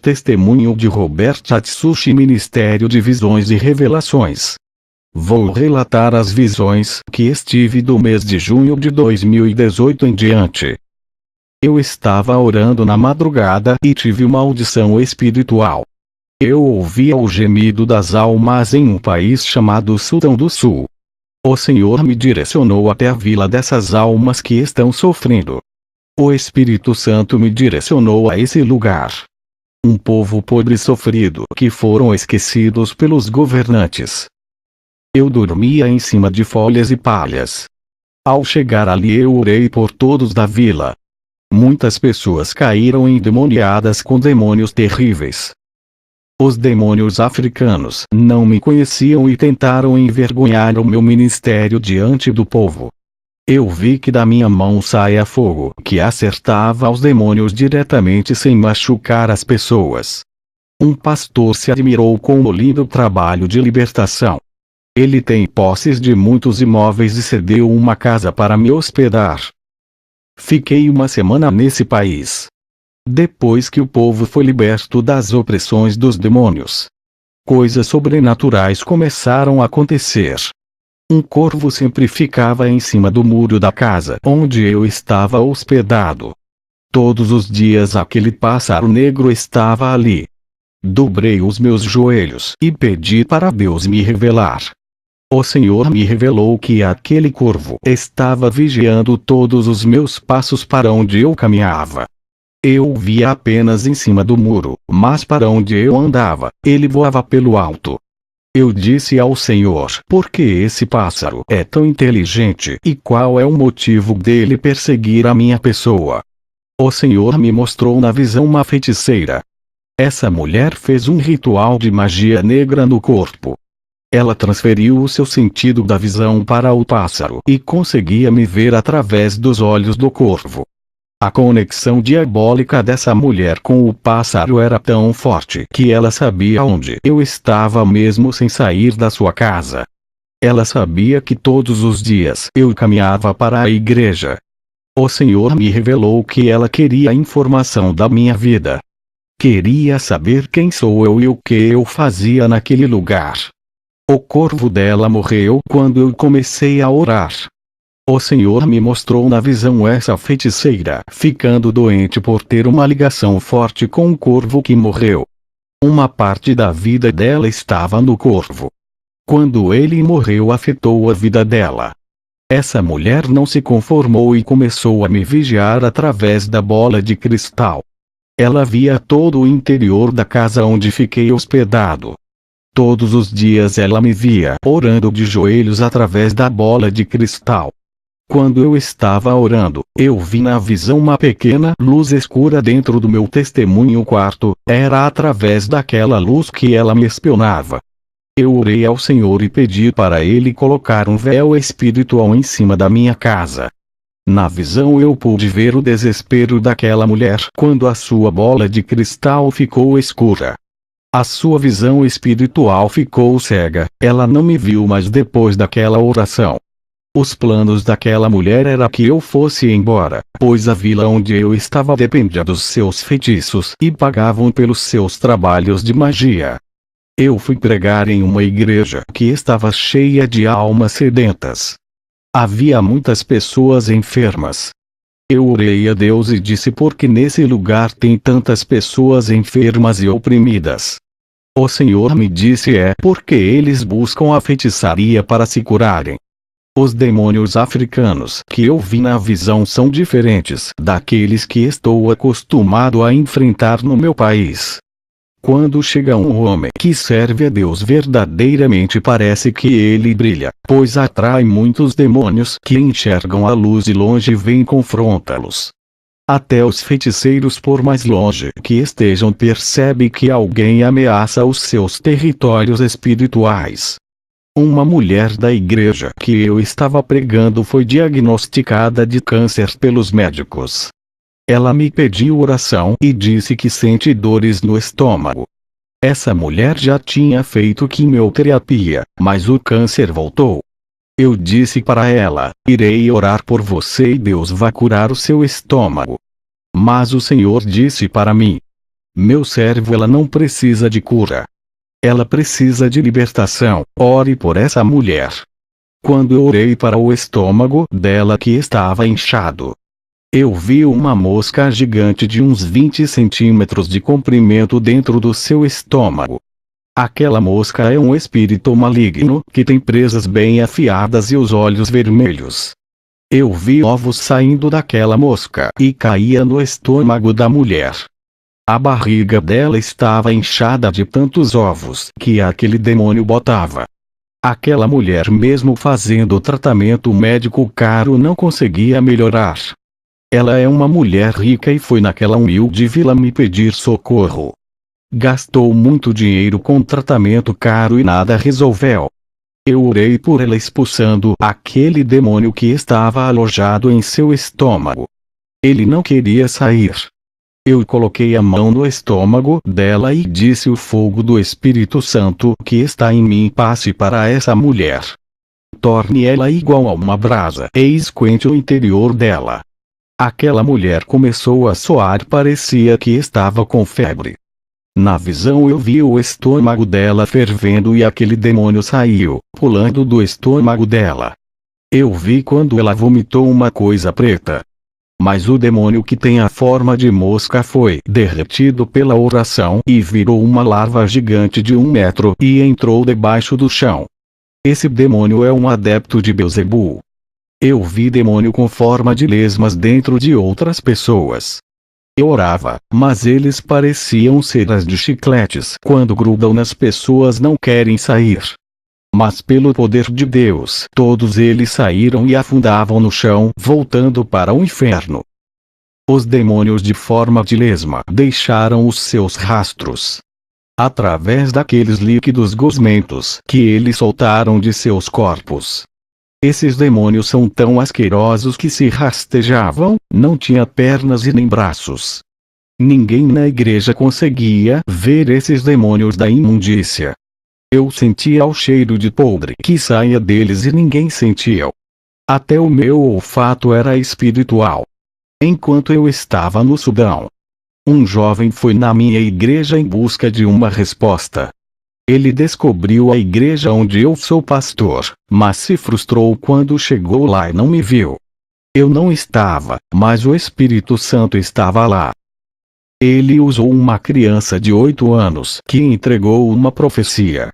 testemunho de Robert Atsushi, Ministério de Visões e Revelações. Vou relatar as visões que estive do mês de junho de 2018 em diante. Eu estava orando na madrugada e tive uma audição espiritual. Eu ouvia o gemido das almas em um país chamado Sudão do Sul. O Senhor me direcionou até a vila dessas almas que estão sofrendo. O Espírito Santo me direcionou a esse lugar. Um povo podre e sofrido que foram esquecidos pelos governantes. Eu dormia em cima de folhas e palhas. Ao chegar ali eu orei por todos da vila. Muitas pessoas caíram endemoniadas com demônios terríveis. Os demônios africanos não me conheciam e tentaram envergonhar o meu ministério diante do povo. Eu vi que da minha mão saía fogo que acertava aos demônios diretamente sem machucar as pessoas. Um pastor se admirou com o lindo trabalho de libertação. Ele tem posses de muitos imóveis e cedeu uma casa para me hospedar. Fiquei uma semana nesse país. Depois que o povo foi liberto das opressões dos demônios, coisas sobrenaturais começaram a acontecer. Um corvo sempre ficava em cima do muro da casa onde eu estava hospedado. Todos os dias aquele pássaro negro estava ali. Dobrei os meus joelhos e pedi para Deus me revelar. O Senhor me revelou que aquele corvo estava vigiando todos os meus passos para onde eu caminhava. Eu o via apenas em cima do muro, mas para onde eu andava, ele voava pelo alto. Eu disse ao Senhor: por que esse pássaro é tão inteligente e qual é o motivo dele perseguir a minha pessoa? O Senhor me mostrou na visão uma feiticeira. Essa mulher fez um ritual de magia negra no corpo. Ela transferiu o seu sentido da visão para o pássaro e conseguia me ver através dos olhos do corvo. A conexão diabólica dessa mulher com o pássaro era tão forte que ela sabia onde eu estava mesmo sem sair da sua casa. Ela sabia que todos os dias eu caminhava para a igreja. O Senhor me revelou que ela queria informação da minha vida. Queria saber quem sou eu e o que eu fazia naquele lugar. O corvo dela morreu quando eu comecei a orar. O Senhor me mostrou na visão essa feiticeira ficando doente por ter uma ligação forte com o corvo que morreu. Uma parte da vida dela estava no corvo. Quando ele morreu, afetou a vida dela. Essa mulher não se conformou e começou a me vigiar através da bola de cristal. Ela via todo o interior da casa onde fiquei hospedado. Todos os dias ela me via orando de joelhos através da bola de cristal. Quando eu estava orando, eu vi na visão uma pequena luz escura dentro do meu testemunho quarto. Era através daquela luz que ela me espionava. Eu orei ao Senhor e pedi para Ele colocar um véu espiritual em cima da minha casa. Na visão eu pude ver o desespero daquela mulher quando a sua bola de cristal ficou escura. A sua visão espiritual ficou cega. Ela não me viu mais depois daquela oração. Os planos daquela mulher era que eu fosse embora, pois a vila onde eu estava dependia dos seus feitiços e pagavam pelos seus trabalhos de magia. Eu fui pregar em uma igreja que estava cheia de almas sedentas. Havia muitas pessoas enfermas. Eu orei a Deus e disse: por que nesse lugar tem tantas pessoas enfermas e oprimidas? O Senhor me disse: porque eles buscam a feitiçaria para se curarem. Os demônios africanos que eu vi na visão são diferentes daqueles que estou acostumado a enfrentar no meu país. Quando chega um homem que serve a Deus verdadeiramente, parece que ele brilha, pois atrai muitos demônios que enxergam a luz de longe e vêm confrontá-los. Até os feiticeiros, por mais longe que estejam, percebem que alguém ameaça os seus territórios espirituais. Uma mulher da igreja que eu estava pregando foi diagnosticada de câncer pelos médicos. Ela me pediu oração e disse que sente dores no estômago. Essa mulher já tinha feito quimioterapia, mas o câncer voltou. Eu disse para ela: irei orar por você e Deus vai curar o seu estômago. Mas o Senhor disse para mim: Meu servo, ela não precisa de cura. Ela precisa de libertação. Ore por essa mulher. Quando eu orei para o estômago dela que estava inchado, eu vi uma mosca gigante de uns 20 centímetros de comprimento dentro do seu estômago. Aquela mosca é um espírito maligno que tem presas bem afiadas e os olhos vermelhos. Eu vi ovos saindo daquela mosca e caía no estômago da mulher. A barriga dela estava inchada de tantos ovos que aquele demônio botava. Aquela mulher, mesmo fazendo tratamento médico caro, não conseguia melhorar. Ela é uma mulher rica e foi naquela humilde vila me pedir socorro. Gastou muito dinheiro com tratamento caro e nada resolveu. Eu orei por ela expulsando aquele demônio que estava alojado em seu estômago. Ele não queria sair. Eu coloquei a mão no estômago dela e disse: o fogo do Espírito Santo que está em mim passe para essa mulher. Torne ela igual a uma brasa e esquente o interior dela. Aquela mulher começou a suar, parecia que estava com febre. Na visão eu vi o estômago dela fervendo e aquele demônio saiu, pulando do estômago dela. Eu vi quando ela vomitou uma coisa preta. Mas o demônio que tem a forma de mosca foi derretido pela oração e virou uma larva gigante de 1 metro e entrou debaixo do chão. Esse demônio é um adepto de Belzebu. Eu vi demônio com forma de lesmas dentro de outras pessoas. Eu orava, mas eles pareciam ceras de chicletes. Quando grudam nas pessoas não querem sair. Mas pelo poder de Deus, todos eles saíram e afundavam no chão, voltando para o inferno. Os demônios de forma de lesma deixaram os seus rastros. Através daqueles líquidos gosmentos que eles soltaram de seus corpos. Esses demônios são tão asquerosos que se rastejavam, não tinha pernas e nem braços. Ninguém na igreja conseguia ver esses demônios da imundícia. Eu sentia o cheiro de podre que saía deles e ninguém sentia. Até o meu olfato era espiritual. Enquanto eu estava no Sudão, um jovem foi na minha igreja em busca de uma resposta. Ele descobriu a igreja onde eu sou pastor, mas se frustrou quando chegou lá e não me viu. Eu não estava, mas o Espírito Santo estava lá. Ele usou uma criança de 8 anos que entregou uma profecia.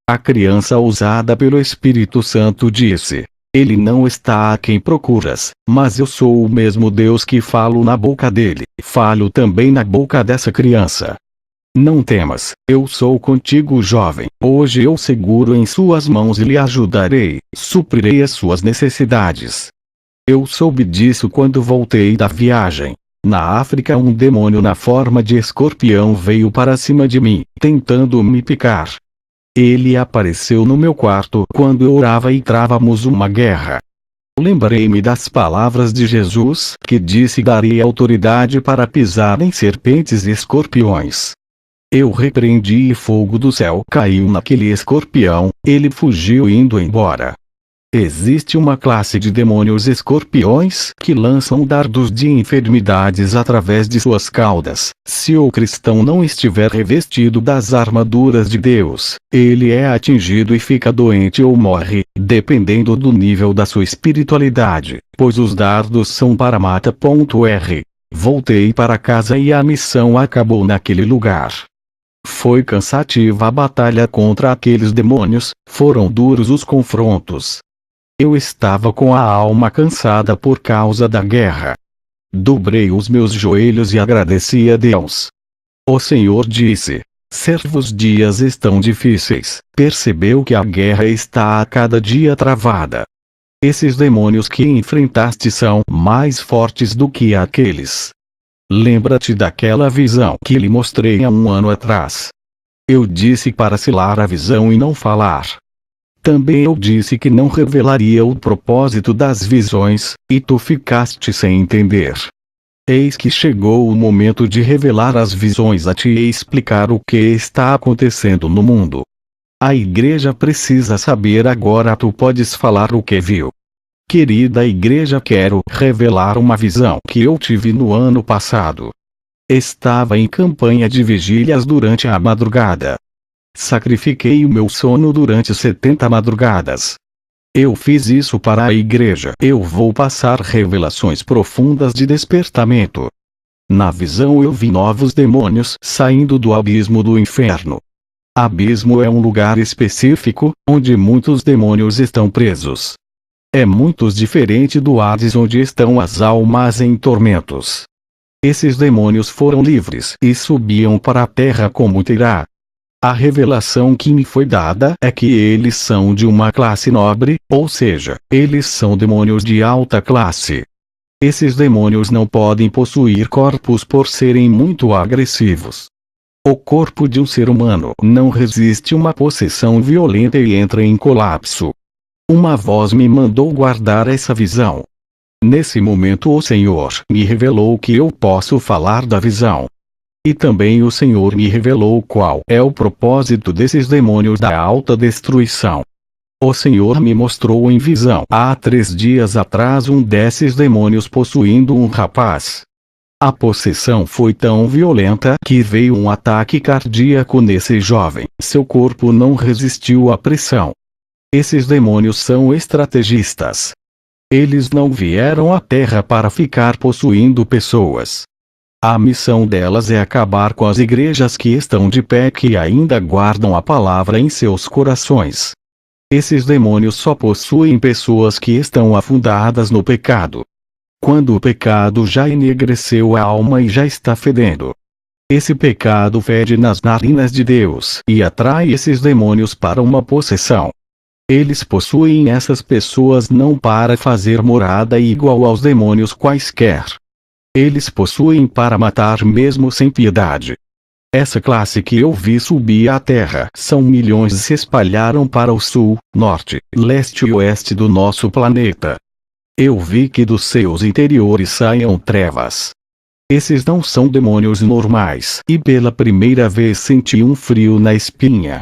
A criança usada pelo Espírito Santo disse: ele não está a quem procuras, mas eu sou o mesmo Deus que falo na boca dele, falo também na boca dessa criança. Não temas, eu sou contigo, jovem. Hoje eu seguro em suas mãos e lhe ajudarei, suprirei as suas necessidades. Eu soube disso quando voltei da viagem. Na África, um demônio na forma de escorpião veio para cima de mim, tentando me picar. Ele apareceu no meu quarto quando eu orava e travamos uma guerra. Lembrei-me das palavras de Jesus, que disse: darei autoridade para pisar em serpentes e escorpiões. Eu repreendi e fogo do céu caiu naquele escorpião, ele fugiu indo embora. Existe uma classe de demônios escorpiões que lançam dardos de enfermidades através de suas caudas. Se o cristão não estiver revestido das armaduras de Deus, ele é atingido e fica doente ou morre, dependendo do nível da sua espiritualidade, pois os dardos são para mata.r. Voltei para casa e a missão acabou naquele lugar. Foi cansativa a batalha contra aqueles demônios, foram duros os confrontos. Eu estava com a alma cansada por causa da guerra. Dobrei os meus joelhos e agradeci a Deus. O Senhor disse: servos, dias estão difíceis. Percebeu que a guerra está a cada dia travada. Esses demônios que enfrentaste são mais fortes do que aqueles. Lembra-te daquela visão que lhe mostrei há 1 ano atrás. Eu disse para selar a visão e não falar. Também eu disse que não revelaria o propósito das visões, e tu ficaste sem entender. Eis que chegou o momento de revelar as visões a ti e explicar o que está acontecendo no mundo. A igreja precisa saber agora. Tu podes falar o que viu. Querida igreja, quero revelar uma visão que eu tive no ano passado. Estava em campanha de vigílias durante a madrugada. Sacrifiquei o meu sono durante 70 madrugadas. Eu fiz isso para a igreja. Eu vou passar revelações profundas de despertamento. Na visão eu vi novos demônios saindo do abismo do inferno. Abismo é um lugar específico, onde muitos demônios estão presos. É muito diferente do Hades, onde estão as almas em tormentos. Esses demônios foram livres e subiam para a terra como terá. A revelação que me foi dada é que eles são de uma classe nobre, ou seja, eles são demônios de alta classe. Esses demônios não podem possuir corpos por serem muito agressivos. O corpo de um ser humano não resiste uma possessão violenta e entra em colapso. Uma voz me mandou guardar essa visão. Nesse momento o Senhor me revelou que eu posso falar da visão. E também o Senhor me revelou qual é o propósito desses demônios da alta destruição. O Senhor me mostrou em visão há 3 dias atrás um desses demônios possuindo um rapaz. A possessão foi tão violenta que veio um ataque cardíaco nesse jovem. Seu corpo não resistiu à pressão. Esses demônios são estrategistas. Eles não vieram à Terra para ficar possuindo pessoas. A missão delas é acabar com as igrejas que estão de pé, que ainda guardam a palavra em seus corações. Esses demônios só possuem pessoas que estão afundadas no pecado. Quando o pecado já enegreceu a alma e já está fedendo. Esse pecado fede nas narinas de Deus e atrai esses demônios para uma possessão. Eles possuem essas pessoas não para fazer morada igual aos demônios quaisquer. Eles possuem para matar mesmo sem piedade. Essa classe que eu vi subir à terra são milhões e se espalharam para o sul, norte, leste e oeste do nosso planeta. Eu vi que dos seus interiores saiam trevas. Esses não são demônios normais, e pela primeira vez senti um frio na espinha.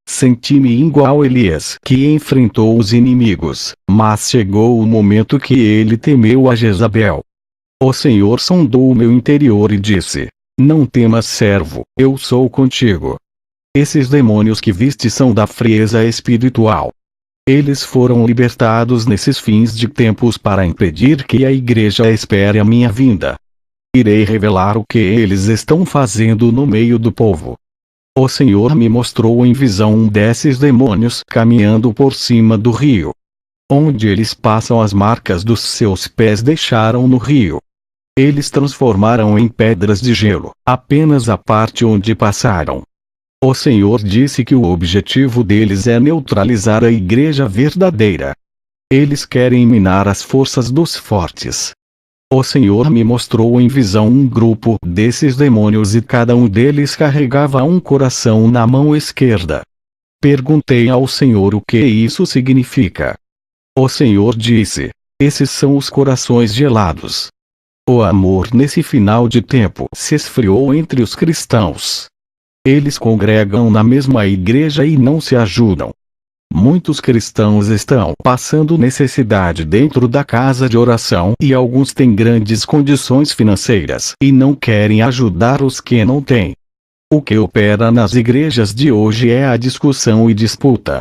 Senti-me igual Elias, que enfrentou os inimigos, mas chegou o momento que ele temeu a Jezabel. O Senhor sondou o meu interior e disse: Não temas, servo, eu sou contigo. Esses demônios que viste são da frieza espiritual. Eles foram libertados nesses fins de tempos para impedir que a igreja espere a minha vinda. Irei revelar o que eles estão fazendo no meio do povo. O Senhor me mostrou em visão um desses demônios caminhando por cima do rio. Onde eles passam, as marcas dos seus pés deixaram no rio. Eles transformaram em pedras de gelo apenas a parte onde passaram. O Senhor disse que o objetivo deles é neutralizar a igreja verdadeira. Eles querem minar as forças dos fortes. O Senhor me mostrou em visão um grupo desses demônios e cada um deles carregava um coração na mão esquerda. Perguntei ao Senhor o que isso significa. O Senhor disse: Esses são os corações gelados. O amor nesse final de tempo se esfriou entre os cristãos. Eles congregam na mesma igreja e não se ajudam. Muitos cristãos estão passando necessidade dentro da casa de oração e alguns têm grandes condições financeiras e não querem ajudar os que não têm. O que opera nas igrejas de hoje é a discussão e disputa.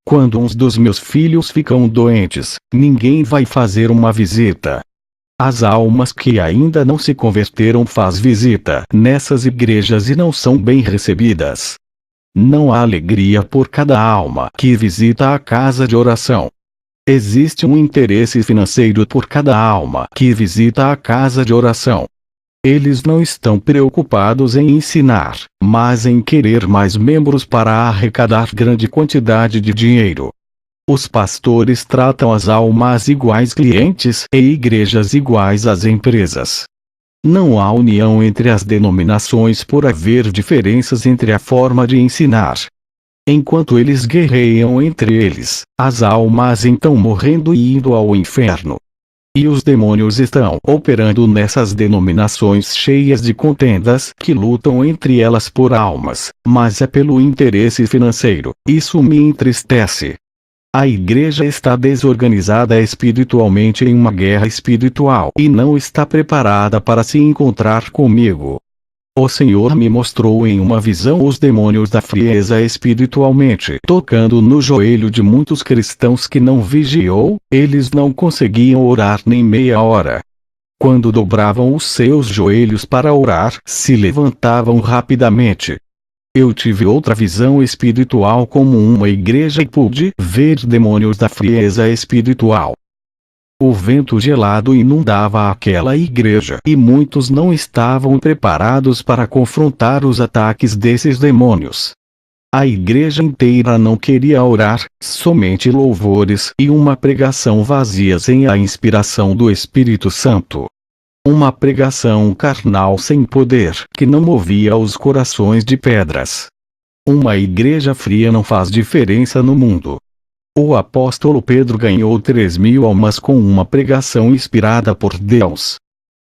Quando uns dos meus filhos ficam doentes, ninguém vai fazer uma visita. As almas que ainda não se converteram faz visita nessas igrejas e não são bem recebidas. Não há alegria por cada alma que visita a casa de oração. Existe um interesse financeiro por cada alma que visita a casa de oração. Eles não estão preocupados em ensinar, mas em querer mais membros para arrecadar grande quantidade de dinheiro. Os pastores tratam as almas iguais clientes e igrejas iguais às empresas. Não há união entre as denominações por haver diferenças entre a forma de ensinar. Enquanto eles guerreiam entre eles, as almas estão morrendo e indo ao inferno. E os demônios estão operando nessas denominações cheias de contendas que lutam entre elas por almas, mas é pelo interesse financeiro. Isso me entristece. A igreja está desorganizada espiritualmente em uma guerra espiritual e não está preparada para se encontrar comigo. O Senhor me mostrou em uma visão os demônios da frieza espiritualmente tocando no joelho de muitos cristãos que não vigiou, eles não conseguiam orar nem meia hora. Quando dobravam os seus joelhos para orar, se levantavam rapidamente. Eu tive outra visão espiritual como uma igreja e pude ver demônios da frieza espiritual. O vento gelado inundava aquela igreja e muitos não estavam preparados para confrontar os ataques desses demônios. A igreja inteira não queria orar, somente louvores e uma pregação vazia sem a inspiração do Espírito Santo. Uma pregação carnal sem poder que não movia os corações de pedras. Uma igreja fria não faz diferença no mundo. O apóstolo Pedro ganhou 3.000 almas com uma pregação inspirada por Deus.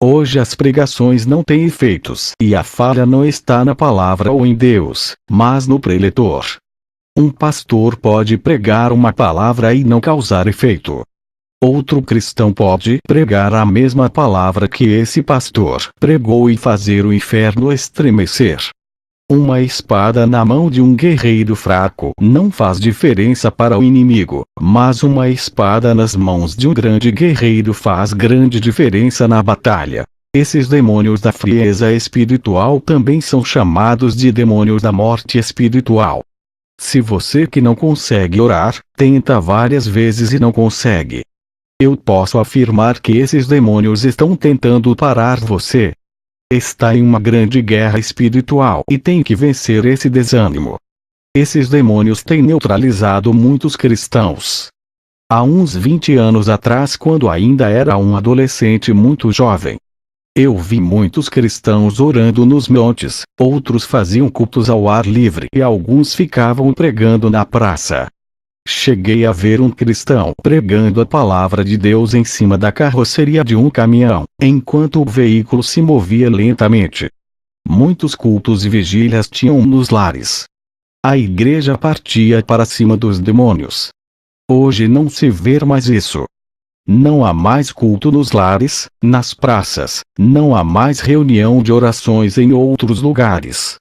Hoje as pregações não têm efeitos e a falha não está na palavra ou em Deus, mas no preletor. Um pastor pode pregar uma palavra e não causar efeito. Outro cristão pode pregar a mesma palavra que esse pastor pregou e fazer o inferno estremecer. Uma espada na mão de um guerreiro fraco não faz diferença para o inimigo, mas uma espada nas mãos de um grande guerreiro faz grande diferença na batalha. Esses demônios da frieza espiritual também são chamados de demônios da morte espiritual. Se você que não consegue orar, tenta várias vezes e não consegue. Eu posso afirmar que esses demônios estão tentando parar você. Está em uma grande guerra espiritual e tem que vencer esse desânimo. Esses demônios têm neutralizado muitos cristãos. Há uns 20 anos atrás, quando ainda era um adolescente muito jovem, eu vi muitos cristãos orando nos montes, outros faziam cultos ao ar livre e alguns ficavam pregando na praça. Cheguei a ver um cristão pregando a palavra de Deus em cima da carroceria de um caminhão, enquanto o veículo se movia lentamente. Muitos cultos e vigílias tinham nos lares. A igreja partia para cima dos demônios. Hoje não se vê mais isso. Não há mais culto nos lares, nas praças, não há mais reunião de orações em outros lugares.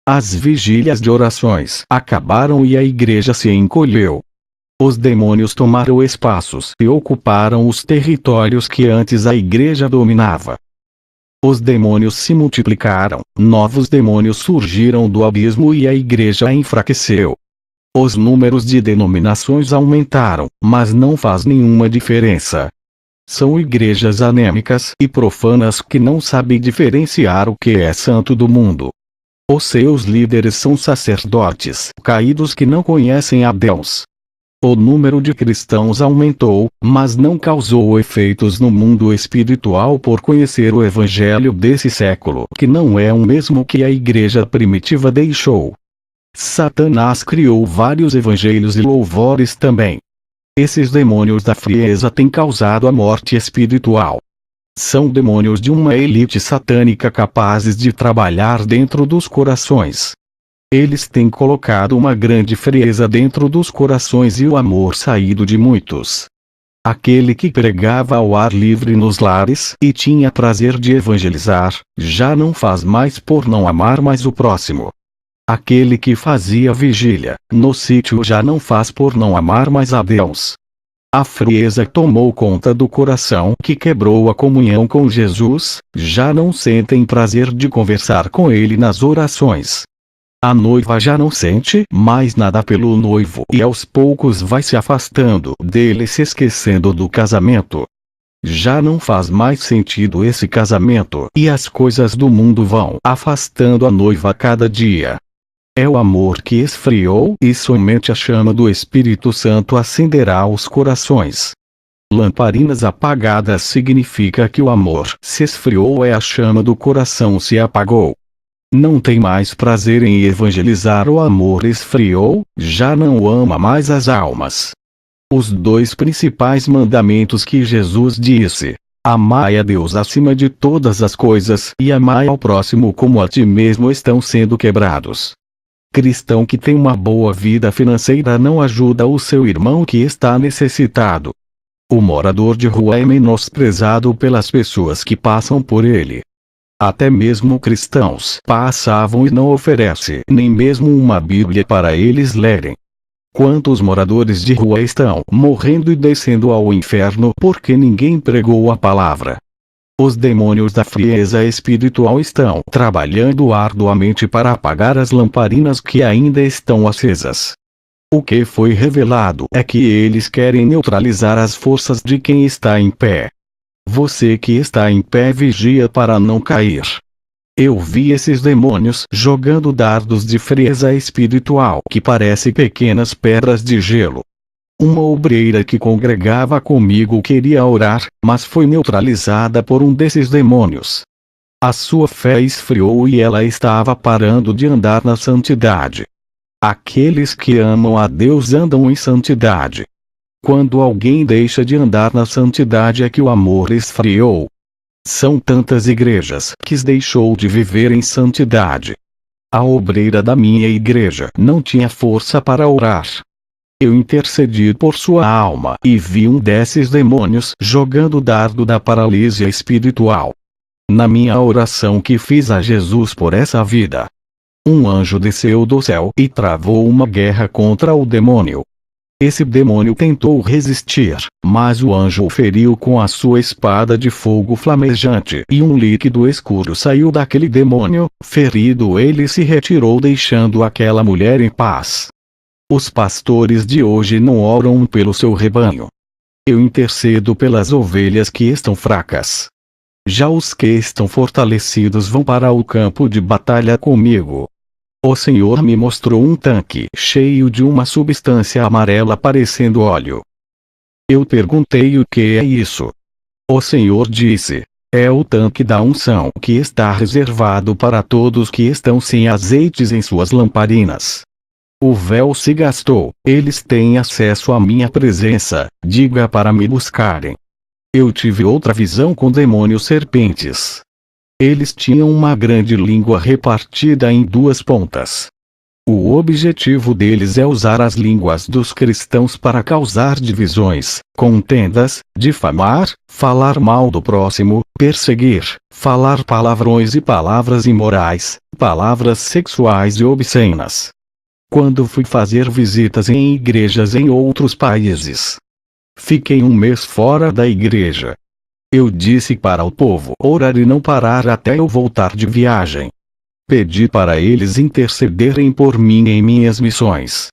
As vigílias de orações acabaram e a igreja se encolheu. Os demônios tomaram espaços e ocuparam os territórios que antes a igreja dominava. Os demônios se multiplicaram, novos demônios surgiram do abismo e a igreja enfraqueceu. Os números de denominações aumentaram, mas não faz nenhuma diferença. São igrejas anêmicas e profanas que não sabem diferenciar o que é santo do mundo. Os seus líderes são sacerdotes caídos que não conhecem a Deus. O número de cristãos aumentou, mas não causou efeitos no mundo espiritual por conhecer o evangelho desse século, que não é o mesmo que a igreja primitiva deixou. Satanás criou vários evangelhos e louvores também. Esses demônios da frieza têm causado a morte espiritual. São demônios de uma elite satânica capazes de trabalhar dentro dos corações. Eles têm colocado uma grande frieza dentro dos corações e o amor saído de muitos. Aquele que pregava ao ar livre nos lares e tinha prazer de evangelizar, já não faz mais por não amar mais o próximo. Aquele que fazia vigília no sítio já não faz por não amar mais a Deus. A frieza tomou conta do coração que quebrou a comunhão com Jesus, já não sentem prazer de conversar com ele nas orações. A noiva já não sente mais nada pelo noivo e aos poucos vai se afastando dele, se esquecendo do casamento. Já não faz mais sentido esse casamento e as coisas do mundo vão afastando a noiva a cada dia. É o amor que esfriou e somente a chama do Espírito Santo acenderá os corações. Lamparinas apagadas significa que o amor se esfriou, a chama do coração se apagou. Não tem mais prazer em evangelizar, o amor esfriou, já não ama mais as almas. Os dois principais mandamentos que Jesus disse: amai a Deus acima de todas as coisas e amai ao próximo como a ti mesmo, estão sendo quebrados. Cristão que tem uma boa vida financeira não ajuda o seu irmão que está necessitado. O morador de rua é menosprezado pelas pessoas que passam por ele. Até mesmo cristãos passavam e não oferece nem mesmo uma Bíblia para eles lerem. Quantos moradores de rua estão morrendo e descendo ao inferno porque ninguém pregou a palavra? Os demônios da frieza espiritual estão trabalhando arduamente para apagar as lamparinas que ainda estão acesas. O que foi revelado é que eles querem neutralizar as forças de quem está em pé. Você que está em pé vigia para não cair. Eu vi esses demônios jogando dardos de frieza espiritual que parecem pequenas pedras de gelo. Uma obreira que congregava comigo queria orar, mas foi neutralizada por um desses demônios. A sua fé esfriou e ela estava parando de andar na santidade. Aqueles que amam a Deus andam em santidade. Quando alguém deixa de andar na santidade é que o amor esfriou. São tantas igrejas que deixou de viver em santidade. A obreira da minha igreja não tinha força para orar. Eu intercedi por sua alma e vi um desses demônios jogando o dardo da paralisia espiritual. Na minha oração que fiz a Jesus por essa vida, um anjo desceu do céu e travou uma guerra contra o demônio. Esse demônio tentou resistir, mas o anjo o feriu com a sua espada de fogo flamejante e um líquido escuro saiu daquele demônio. Ferido, ele se retirou deixando aquela mulher em paz. Os pastores de hoje não oram pelo seu rebanho. Eu intercedo pelas ovelhas que estão fracas. Já os que estão fortalecidos vão para o campo de batalha comigo. O Senhor me mostrou um tanque cheio de uma substância amarela parecendo óleo. Eu perguntei o que é isso. O Senhor disse: é o tanque da unção que está reservado para todos que estão sem azeites em suas lamparinas. O véu se gastou, eles têm acesso à minha presença, diga para me buscarem. Eu tive outra visão com demônios serpentes. Eles tinham uma grande língua repartida em duas pontas. O objetivo deles é usar as línguas dos cristãos para causar divisões, contendas, difamar, falar mal do próximo, perseguir, falar palavrões e palavras imorais, palavras sexuais e obscenas. Quando fui fazer visitas em igrejas em outros países, fiquei um mês fora da igreja. Eu disse para o povo orar e não parar até eu voltar de viagem. Pedi para eles intercederem por mim em minhas missões.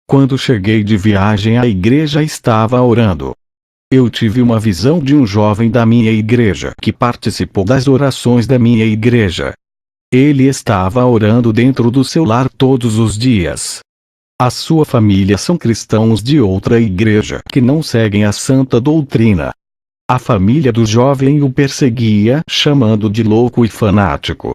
Quando cheguei de viagem, a igreja estava orando. Eu tive uma visão de um jovem da minha igreja que participou das orações da minha igreja. Ele estava orando dentro do seu lar todos os dias. A sua família são cristãos de outra igreja que não seguem a santa doutrina. A família do jovem o perseguia, chamando de louco e fanático.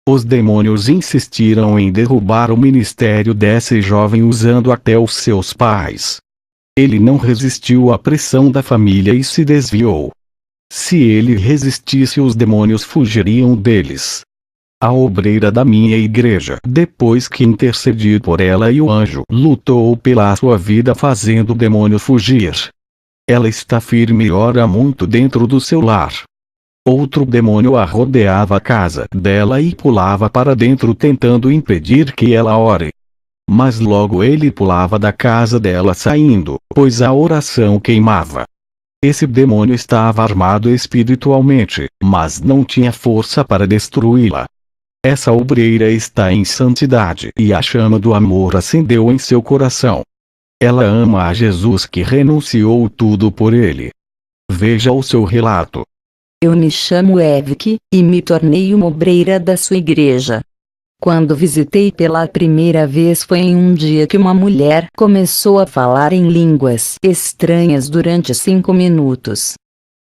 Os demônios insistiram em derrubar o ministério desse jovem usando até os seus pais. Ele não resistiu à pressão da família e se desviou. Se ele resistisse, os demônios fugiriam deles. A obreira da minha igreja, depois que intercedi por ela e o anjo lutou pela sua vida fazendo o demônio fugir. Ela está firme e ora muito dentro do seu lar. Outro demônio a rodeava a casa dela e pulava para dentro tentando impedir que ela ore. Mas logo ele pulava da casa dela saindo, pois a oração queimava. Esse demônio estava armado espiritualmente, mas não tinha força para destruí-la. Essa obreira está em santidade e a chama do amor acendeu em seu coração. Ela ama a Jesus que renunciou tudo por ele. Veja o seu relato. Eu me chamo Evike, e me tornei uma obreira da sua igreja. Quando visitei pela primeira vez foi em um dia que uma mulher começou a falar em línguas estranhas durante 5 minutos.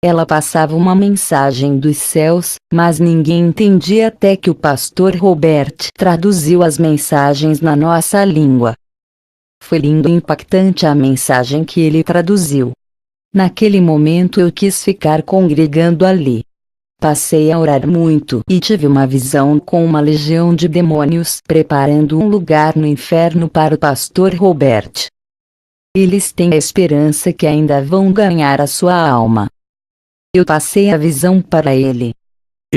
Ela passava uma mensagem dos céus, mas ninguém entendia até que o pastor Robert traduziu as mensagens na nossa língua. Foi lindo e impactante a mensagem que ele traduziu. Naquele momento eu quis ficar congregando ali. Passei a orar muito e tive uma visão com uma legião de demônios preparando um lugar no inferno para o pastor Robert. Eles têm a esperança que ainda vão ganhar a sua alma. Eu passei a visão para ele.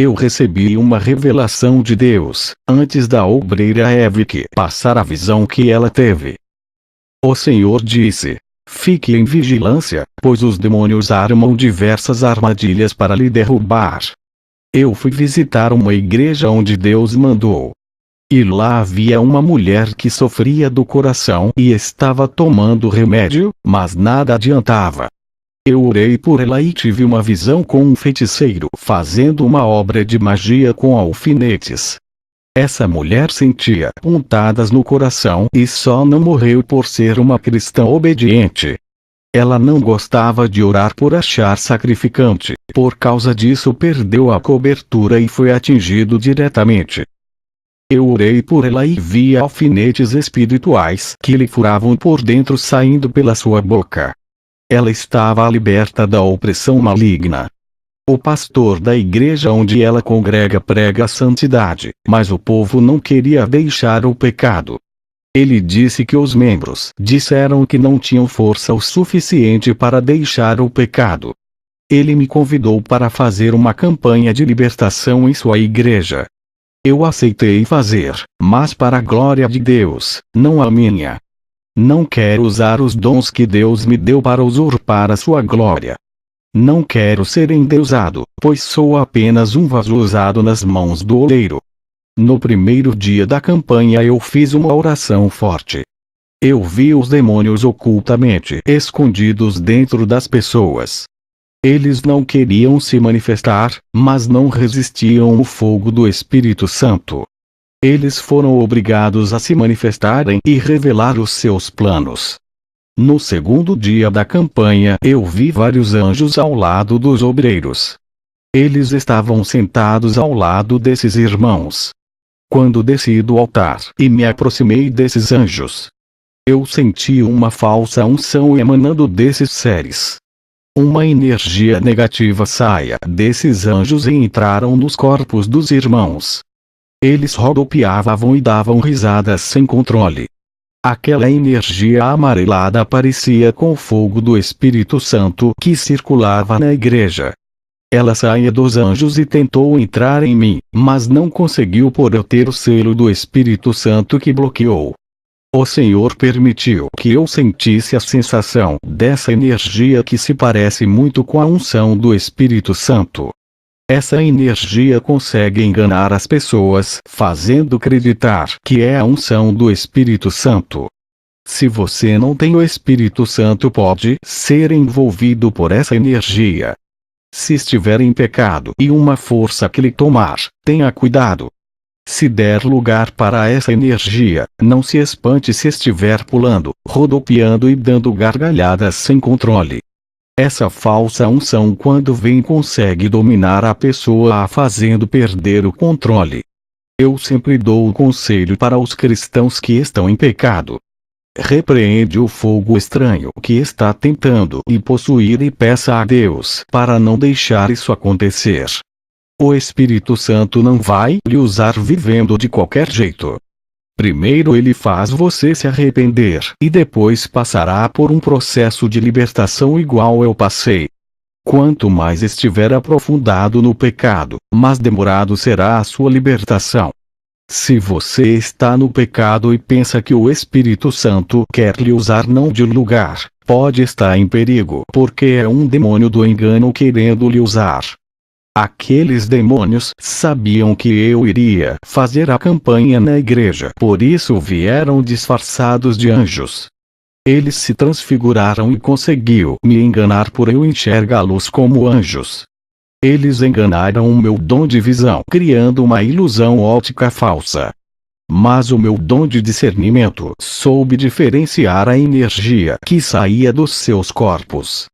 Eu recebi uma revelação de Deus, antes da obreira Evike passar a visão que ela teve. O Senhor disse: fique em vigilância, pois os demônios armam diversas armadilhas para lhe derrubar. Eu fui visitar uma igreja onde Deus mandou. E lá havia uma mulher que sofria do coração e estava tomando remédio, mas nada adiantava. Eu orei por ela e tive uma visão com um feiticeiro fazendo uma obra de magia com alfinetes. Essa mulher sentia pontadas no coração e só não morreu por ser uma cristã obediente. Ela não gostava de orar por achar sacrificante, por causa disso perdeu a cobertura e foi atingido diretamente. Eu orei por ela e vi alfinetes espirituais que lhe furavam por dentro saindo pela sua boca. Ela estava liberta da opressão maligna. O pastor da igreja onde ela congrega prega a santidade, mas o povo não queria deixar o pecado. Ele disse que os membros disseram que não tinham força o suficiente para deixar o pecado. Ele me convidou para fazer uma campanha de libertação em sua igreja. Eu aceitei fazer, mas para a glória de Deus, não a minha. Não quero usar os dons que Deus me deu para usurpar a sua glória. Não quero ser endeusado, pois sou apenas um vaso usado nas mãos do oleiro. No primeiro dia da campanha eu fiz uma oração forte. Eu vi os demônios ocultamente escondidos dentro das pessoas. Eles não queriam se manifestar, mas não resistiam ao fogo do Espírito Santo. Eles foram obrigados a se manifestarem e revelar os seus planos. No segundo dia da campanha eu vi vários anjos ao lado dos obreiros. Eles estavam sentados ao lado desses irmãos. Quando desci do altar e me aproximei desses anjos, eu senti uma falsa unção emanando desses seres. Uma energia negativa saía desses anjos e entraram nos corpos dos irmãos. Eles rodopiavam e davam risadas sem controle. Aquela energia amarelada parecia com o fogo do Espírito Santo que circulava na igreja. Ela saía dos anjos e tentou entrar em mim, mas não conseguiu por eu ter o selo do Espírito Santo que bloqueou. O Senhor permitiu que eu sentisse a sensação dessa energia que se parece muito com a unção do Espírito Santo. Essa energia consegue enganar as pessoas, fazendo acreditar que é a unção do Espírito Santo. Se você não tem o Espírito Santo, pode ser envolvido por essa energia. Se estiver em pecado e uma força que lhe tomar, tenha cuidado. Se der lugar para essa energia, não se espante se estiver pulando, rodopiando e dando gargalhadas sem controle. Essa falsa unção, quando vem, consegue dominar a pessoa, a fazendo perder o controle. Eu sempre dou o conselho para os cristãos que estão em pecado. Repreende o fogo estranho que está tentando lhe possuir e peça a Deus para não deixar isso acontecer. O Espírito Santo não vai lhe usar vivendo de qualquer jeito. Primeiro ele faz você se arrepender e depois passará por um processo de libertação igual eu passei. Quanto mais estiver aprofundado no pecado, mais demorado será a sua libertação. Se você está no pecado e pensa que o Espírito Santo quer lhe usar não de lugar, pode estar em perigo, porque é um demônio do engano querendo lhe usar. Aqueles demônios sabiam que eu iria fazer a campanha na igreja, por isso vieram disfarçados de anjos. Eles se transfiguraram e conseguiu me enganar por eu enxergá-los como anjos. Eles enganaram o meu dom de visão, criando uma ilusão óptica falsa. Mas o meu dom de discernimento soube diferenciar a energia que saía dos seus corpos.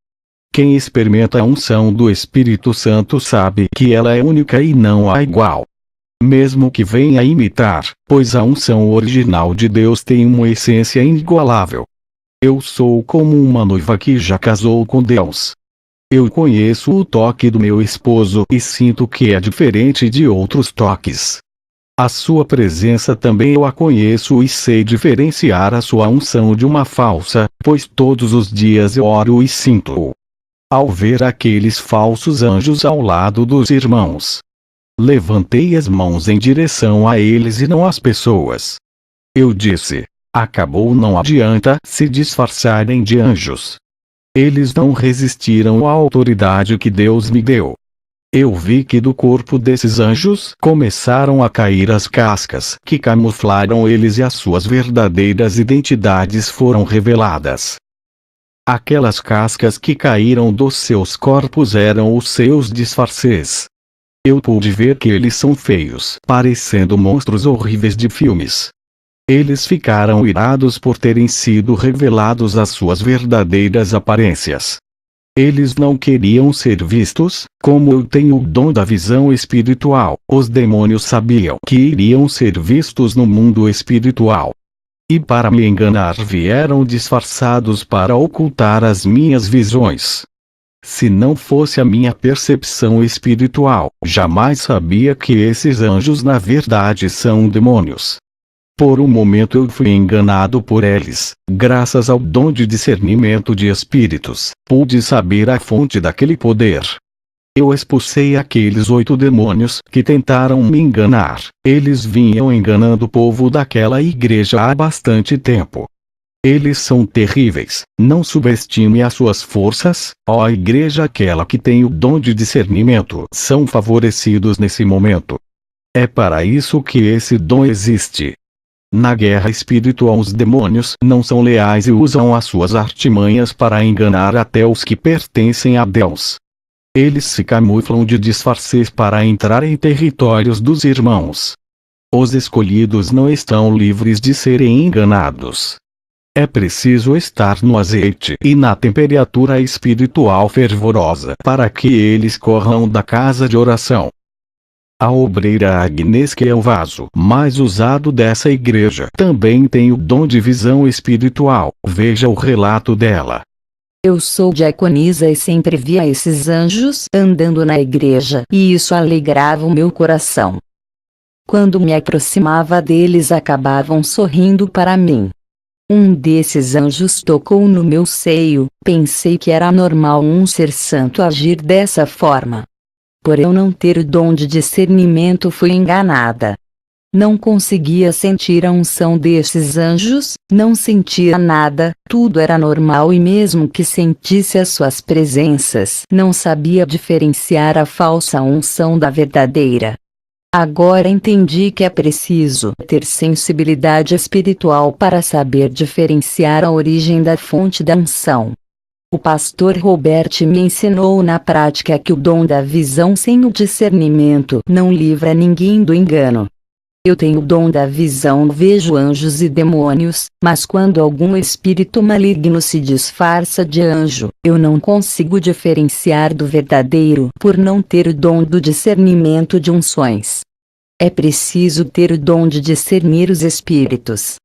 Quem experimenta a unção do Espírito Santo sabe que ela é única e não há igual. Mesmo que venha imitar, pois a unção original de Deus tem uma essência inigualável. Eu sou como uma noiva que já casou com Deus. Eu conheço o toque do meu esposo e sinto que é diferente de outros toques. A sua presença também eu a conheço e sei diferenciar a sua unção de uma falsa, pois todos os dias eu oro e sinto-o. Ao ver aqueles falsos anjos ao lado dos irmãos, Levantei as mãos em direção a eles e não às pessoas. Eu disse: acabou, não adianta se disfarçarem de anjos. Eles não resistiram à autoridade que Deus me deu. Eu vi que do corpo desses anjos começaram a cair as cascas que camuflaram eles e as suas verdadeiras identidades foram reveladas. Aquelas cascas que caíram dos seus corpos eram os seus disfarces. Eu pude ver que eles são feios, parecendo monstros horríveis de filmes. Eles ficaram irados por terem sido revelados as suas verdadeiras aparências. Eles não queriam ser vistos, como eu tenho o dom da visão espiritual. Os demônios sabiam que iriam ser vistos no mundo espiritual. E para me enganar vieram disfarçados para ocultar as minhas visões. Se não fosse a minha percepção espiritual, jamais sabia que esses anjos na verdade são demônios. Por um momento eu fui enganado por eles. Graças ao dom de discernimento de espíritos, pude saber a fonte daquele poder. Eu expulsei aqueles 8 demônios que tentaram me enganar. Eles vinham enganando o povo daquela igreja há bastante tempo. Eles são terríveis. Não subestime as suas forças, ó igreja. Aquela que tem o dom de discernimento são favorecidos nesse momento. É para isso que esse dom existe. Na guerra espiritual os demônios não são leais e usam as suas artimanhas para enganar até os que pertencem a Deus. Eles se camuflam de disfarces para entrar em territórios dos irmãos. Os escolhidos não estão livres de serem enganados. É preciso estar no azeite e na temperatura espiritual fervorosa para que eles corram da casa de oração. A obreira Agnes, que é o vaso mais usado dessa igreja, também tem o dom de visão espiritual. Veja o relato dela. Eu sou diaconisa e sempre via esses anjos andando na igreja, e isso alegrava o meu coração. Quando me aproximava deles, acabavam sorrindo para mim. Um desses anjos tocou no meu seio. Pensei que era normal um ser santo agir dessa forma. Por eu não ter o dom de discernimento, fui enganada. Não conseguia sentir a unção desses anjos, não sentia nada, tudo era normal, e mesmo que sentisse as suas presenças, não sabia diferenciar a falsa unção da verdadeira. Agora entendi que é preciso ter sensibilidade espiritual para saber diferenciar a origem da fonte da unção. O pastor Robert me ensinou na prática que o dom da visão sem o discernimento não livra ninguém do engano. Eu tenho o dom da visão, vejo anjos e demônios, mas quando algum espírito maligno se disfarça de anjo, eu não consigo diferenciar do verdadeiro por não ter o dom do discernimento de unções. É preciso ter o dom de discernir os espíritos.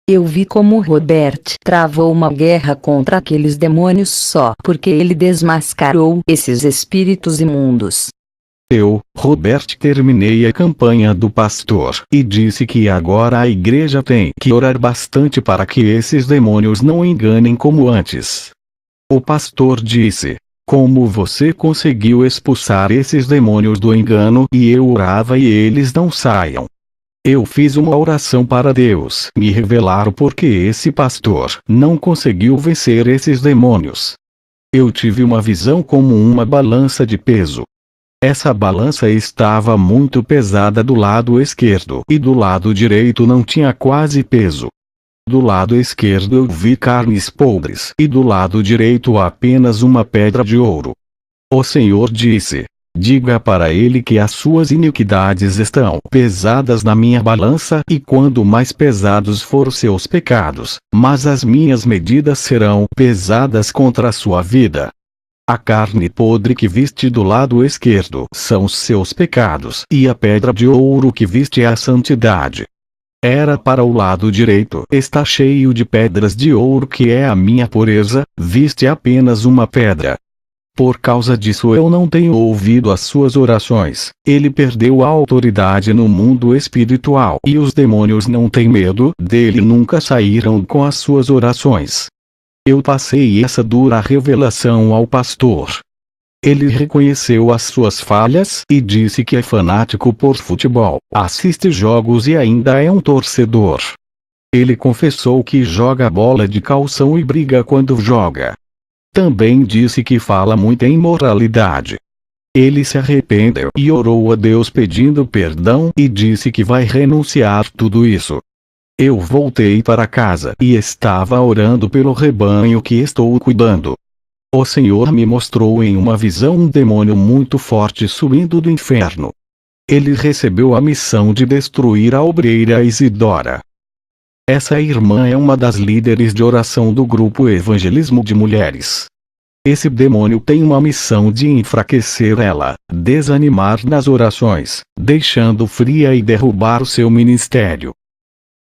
Eu vi como Robert travou uma guerra contra aqueles demônios só porque ele desmascarou esses espíritos imundos. Eu, Robert, terminei a campanha do pastor e disse que agora a igreja tem que orar bastante para que esses demônios não enganem como antes. O pastor disse: como você conseguiu expulsar esses demônios do engano? E eu orava e eles não saiam. Eu fiz uma oração para Deus me revelar o porquê esse pastor não conseguiu vencer esses demônios. Eu tive uma visão como uma balança de peso. Essa balança estava muito pesada do lado esquerdo e do lado direito não tinha quase peso. Do lado esquerdo eu vi carnes podres e do lado direito apenas uma pedra de ouro. O Senhor disse: diga para ele que as suas iniquidades estão pesadas na minha balança, e quando mais pesados for os seus pecados, mas as minhas medidas serão pesadas contra a sua vida. A carne podre que viste do lado esquerdo são os seus pecados, e a pedra de ouro que viste é a santidade. Era para o lado direito, está cheio de pedras de ouro, que é a minha pureza, viste apenas uma pedra. Por causa disso eu não tenho ouvido as suas orações. Ele perdeu a autoridade no mundo espiritual e os demônios não têm medo dele, nunca saíram com as suas orações. Eu passei essa dura revelação ao pastor. Ele reconheceu as suas falhas e disse que é fanático por futebol, assiste jogos e ainda é um torcedor. Ele confessou que joga bola de calção e briga quando joga. Também disse que fala muita imoralidade. Ele se arrependeu e orou a Deus pedindo perdão e disse que vai renunciar tudo isso. Eu voltei para casa e estava orando pelo rebanho que estou cuidando. O Senhor me mostrou em uma visão um demônio muito forte subindo do inferno. Ele recebeu a missão de destruir a obreira Isidora. Essa irmã é uma das líderes de oração do grupo Evangelismo de Mulheres. Esse demônio tem uma missão de enfraquecer ela, desanimar nas orações, deixando fria e derrubar o seu ministério.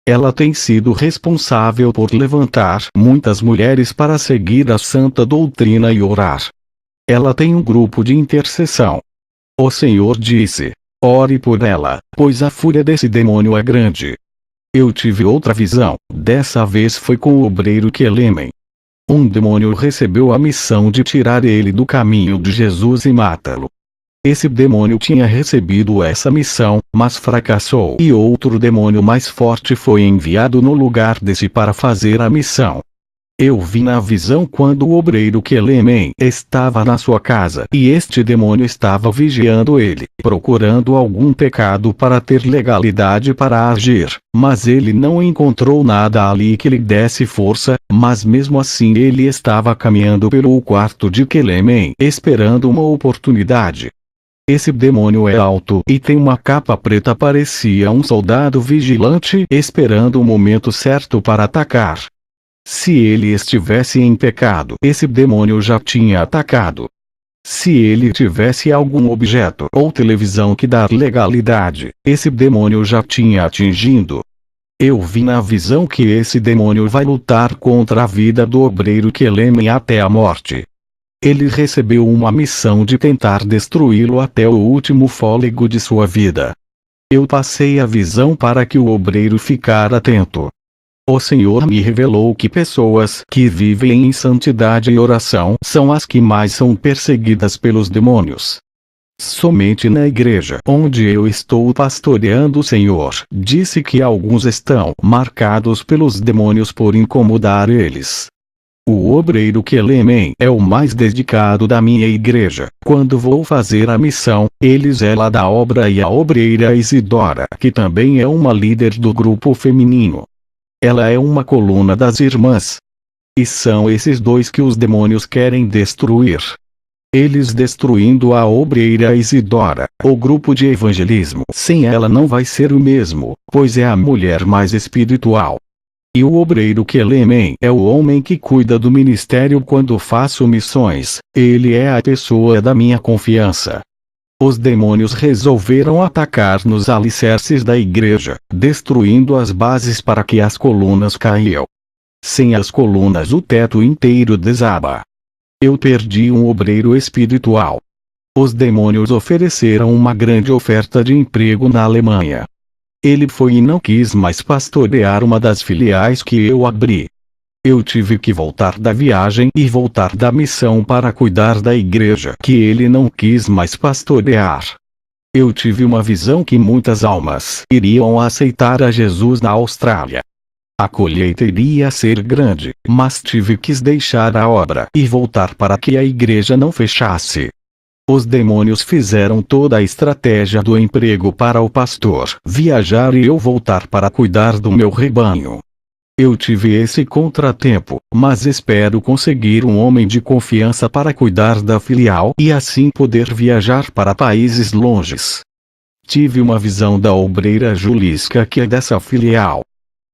Ela tem sido responsável por levantar muitas mulheres para seguir a santa doutrina e orar. Ela tem um grupo de intercessão. O Senhor disse: ore por ela, pois a fúria desse demônio é grande. Eu tive outra visão, dessa vez foi com o obreiro Quelemem. Um demônio recebeu a missão de tirar ele do caminho de Jesus e matá-lo. Esse demônio tinha recebido essa missão, mas fracassou e outro demônio mais forte foi enviado no lugar desse para fazer a missão. Eu vi na visão quando o obreiro Quelemem estava na sua casa e este demônio estava vigiando ele, procurando algum pecado para ter legalidade para agir, mas ele não encontrou nada ali que lhe desse força, mas mesmo assim ele estava caminhando pelo quarto de Quelemem esperando uma oportunidade. Esse demônio é alto e tem uma capa preta, parecia um soldado vigilante esperando o momento certo para atacar. Se ele estivesse em pecado, esse demônio já tinha atacado. Se ele tivesse algum objeto ou televisão que dar legalidade, esse demônio já tinha atingido. Eu vi na visão que esse demônio vai lutar contra a vida do obreiro Quelemem até a morte. Ele recebeu uma missão de tentar destruí-lo até o último fôlego de sua vida. Eu passei a visão para que o obreiro ficar atento. O Senhor me revelou que pessoas que vivem em santidade e oração são as que mais são perseguidas pelos demônios. Somente na igreja onde eu estou pastoreando, o Senhor disse que alguns estão marcados pelos demônios por incomodar eles. O obreiro Quelemem é o mais dedicado da minha igreja. Quando vou fazer a missão, ele zela da obra, e a obreira Isidora, que também é uma líder do grupo feminino. Ela é uma coluna das irmãs. E são esses dois que os demônios querem destruir. Eles destruindo a obreira Isidora, o grupo de evangelismo sem ela não vai ser o mesmo, pois é a mulher mais espiritual. E o obreiro Quelemem é o homem que cuida do ministério quando faço missões, ele é a pessoa da minha confiança. Os demônios resolveram atacar nos alicerces da igreja, destruindo as bases para que as colunas caiam. Sem as colunas o teto inteiro desaba. Eu perdi um obreiro espiritual. Os demônios ofereceram uma grande oferta de emprego na Alemanha. Ele foi e não quis mais pastorear uma das filiais que eu abri. Eu tive que voltar da viagem e voltar da missão para cuidar da igreja que ele não quis mais pastorear. Eu tive uma visão que muitas almas iriam aceitar a Jesus na Austrália. A colheita iria ser grande, mas tive que deixar a obra e voltar para que a igreja não fechasse. Os demônios fizeram toda a estratégia do emprego para o pastor viajar e eu voltar para cuidar do meu rebanho. Eu tive esse contratempo, mas espero conseguir um homem de confiança para cuidar da filial e assim poder viajar para países longes. Tive uma visão da obreira Julisca, que é dessa filial.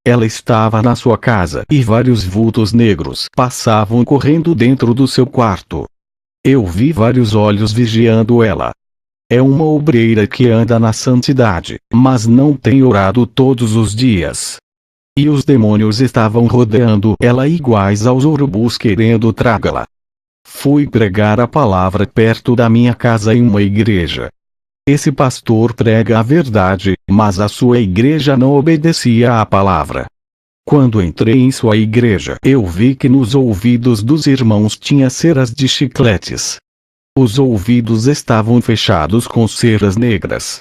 Ela estava na sua casa e vários vultos negros passavam correndo dentro do seu quarto. Eu vi vários olhos vigiando ela. É uma obreira que anda na santidade, mas não tem orado todos os dias. E os demônios estavam rodeando ela iguais aos urubus querendo tragá-la. Fui pregar a palavra perto da minha casa em uma igreja. Esse pastor prega a verdade, mas a sua igreja não obedecia à palavra. Quando entrei em sua igreja, eu vi que nos ouvidos dos irmãos tinha ceras de chicletes. Os ouvidos estavam fechados com ceras negras.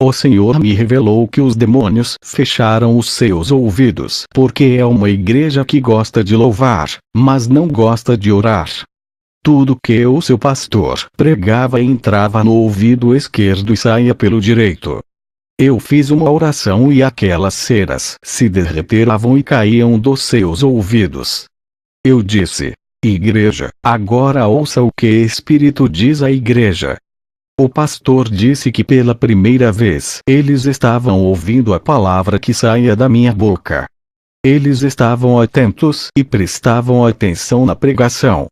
O Senhor me revelou que os demônios fecharam os seus ouvidos porque é uma igreja que gosta de louvar, mas não gosta de orar. Tudo que o seu pastor pregava entrava no ouvido esquerdo e saía pelo direito. Eu fiz uma oração e aquelas ceras se derreteram e caíam dos seus ouvidos. Eu disse: Igreja, agora ouça o que o Espírito diz à igreja. O pastor disse que pela primeira vez eles estavam ouvindo a palavra que saía da minha boca. Eles estavam atentos e prestavam atenção na pregação.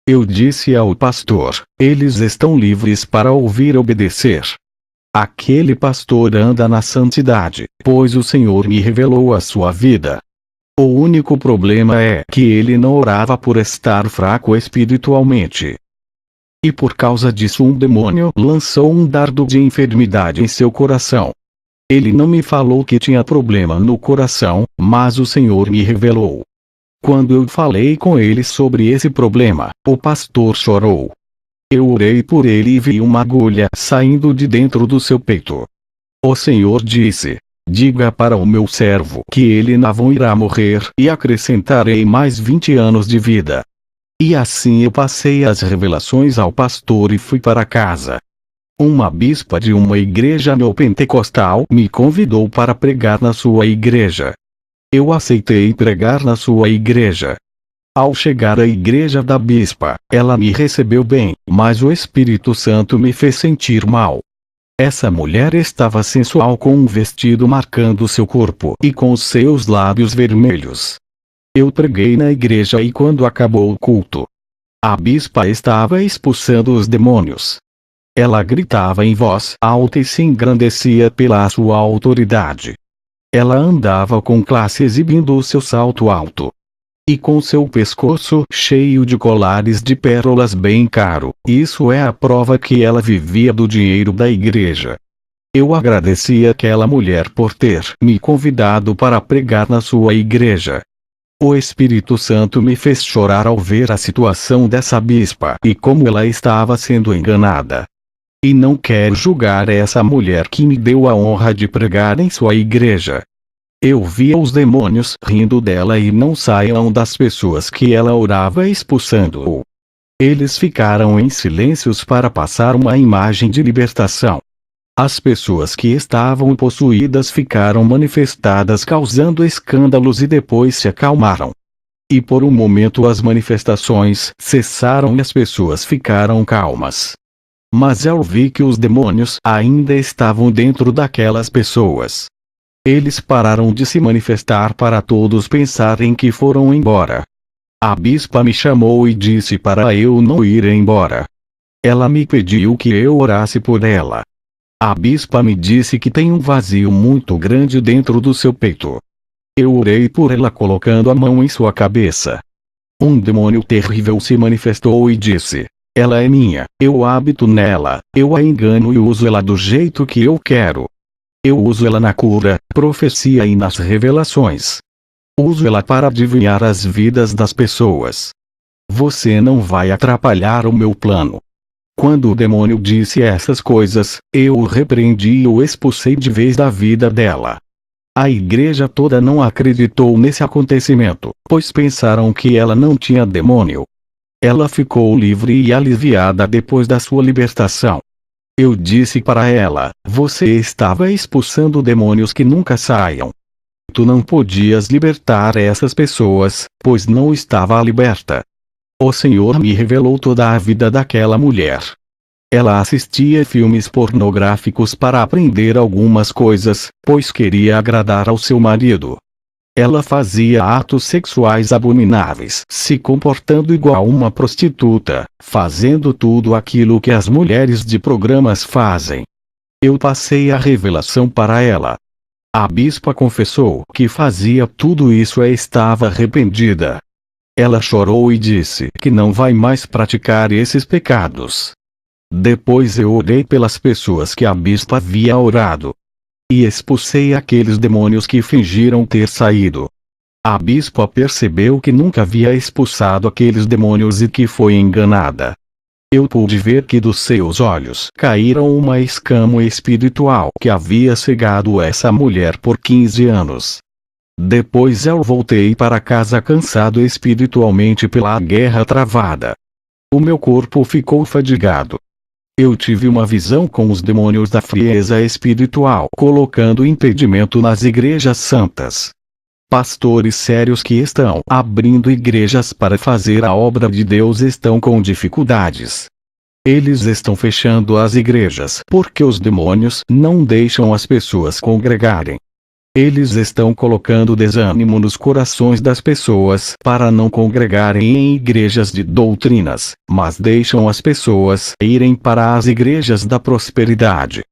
Eu disse ao pastor: eles estão livres para ouvir e obedecer. Aquele pastor anda na santidade, pois o Senhor me revelou a sua vida. O único problema é que ele não orava por estar fraco espiritualmente. E por causa disso um demônio lançou um dardo de enfermidade em seu coração. Ele não me falou que tinha problema no coração, mas o Senhor me revelou. Quando eu falei com ele sobre esse problema, o pastor chorou. Eu orei por ele e vi uma agulha saindo de dentro do seu peito. O Senhor disse: diga para o meu servo que ele não irá morrer e acrescentarei mais 20 anos de vida. E assim eu passei as revelações ao pastor e fui para casa. Uma bispa de uma igreja neopentecostal me convidou para pregar na sua igreja. Eu aceitei pregar na sua igreja. Ao chegar à igreja da bispa, ela me recebeu bem, mas o Espírito Santo me fez sentir mal. Essa mulher estava sensual com um vestido marcando seu corpo e com seus lábios vermelhos. Eu preguei na igreja e quando acabou o culto, a bispa estava expulsando os demônios. Ela gritava em voz alta e se engrandecia pela sua autoridade. Ela andava com classe exibindo o seu salto alto. E com seu pescoço cheio de colares de pérolas bem caro, isso é a prova que ela vivia do dinheiro da igreja. Eu agradeci àquela mulher por ter me convidado para pregar na sua igreja. O Espírito Santo me fez chorar ao ver a situação dessa bispa e como ela estava sendo enganada. E não quero julgar essa mulher que me deu a honra de pregar em sua igreja. Eu via os demônios rindo dela e não saíam das pessoas que ela orava expulsando-o. Eles ficaram em silêncios para passar uma imagem de libertação. As pessoas que estavam possuídas ficaram manifestadas causando escândalos e depois se acalmaram. E por um momento as manifestações cessaram e as pessoas ficaram calmas. Mas eu vi que os demônios ainda estavam dentro daquelas pessoas. Eles pararam de se manifestar para todos pensarem que foram embora. A bispa me chamou e disse para eu não ir embora. Ela me pediu que eu orasse por ela. A bispa me disse que tem um vazio muito grande dentro do seu peito. Eu orei por ela colocando a mão em sua cabeça. Um demônio terrível se manifestou e disse: ela é minha, eu habito nela, eu a engano e uso ela do jeito que eu quero. Eu uso ela na cura, profecia e nas revelações. Uso ela para adivinhar as vidas das pessoas. Você não vai atrapalhar o meu plano. Quando o demônio disse essas coisas, eu o repreendi e o expulsei de vez da vida dela. A igreja toda não acreditou nesse acontecimento, pois pensaram que ela não tinha demônio. Ela ficou livre e aliviada depois da sua libertação. Eu disse para ela: você estava expulsando demônios que nunca saiam. Tu não podias libertar essas pessoas, pois não estava liberta. O Senhor me revelou toda a vida daquela mulher. Ela assistia filmes pornográficos para aprender algumas coisas, pois queria agradar ao seu marido. Ela fazia atos sexuais abomináveis, se comportando igual uma prostituta, fazendo tudo aquilo que as mulheres de programas fazem. Eu passei a revelação para ela. A bispa confessou que fazia tudo isso e estava arrependida. Ela chorou e disse que não vai mais praticar esses pecados. Depois eu orei pelas pessoas que a bispa havia orado. E expulsei aqueles demônios que fingiram ter saído. A bispa percebeu que nunca havia expulsado aqueles demônios e que foi enganada. Eu pude ver que dos seus olhos caíram uma escama espiritual que havia cegado essa mulher por 15 anos. Depois eu voltei para casa cansado espiritualmente pela guerra travada. O meu corpo ficou fadigado. Eu tive uma visão com os demônios da frieza espiritual colocando impedimento nas igrejas santas. Pastores sérios que estão abrindo igrejas para fazer a obra de Deus estão com dificuldades. Eles estão fechando as igrejas porque os demônios não deixam as pessoas congregarem. Eles estão colocando desânimo nos corações das pessoas para não congregarem em igrejas de doutrinas, mas deixam as pessoas irem para as igrejas da prosperidade.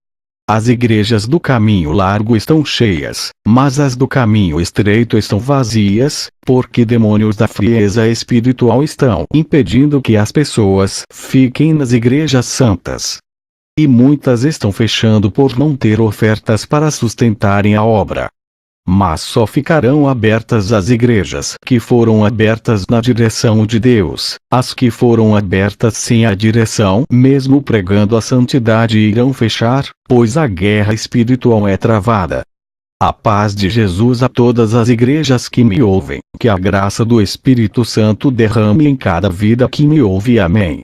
As igrejas do caminho largo estão cheias, mas as do caminho estreito estão vazias, porque demônios da frieza espiritual estão impedindo que as pessoas fiquem nas igrejas santas. E muitas estão fechando por não ter ofertas para sustentarem a obra. Mas só ficarão abertas as igrejas que foram abertas na direção de Deus. As que foram abertas sem a direção, mesmo pregando a santidade, irão fechar, pois a guerra espiritual é travada. A paz de Jesus a todas as igrejas que me ouvem, que a graça do Espírito Santo derrame em cada vida que me ouve. Amém.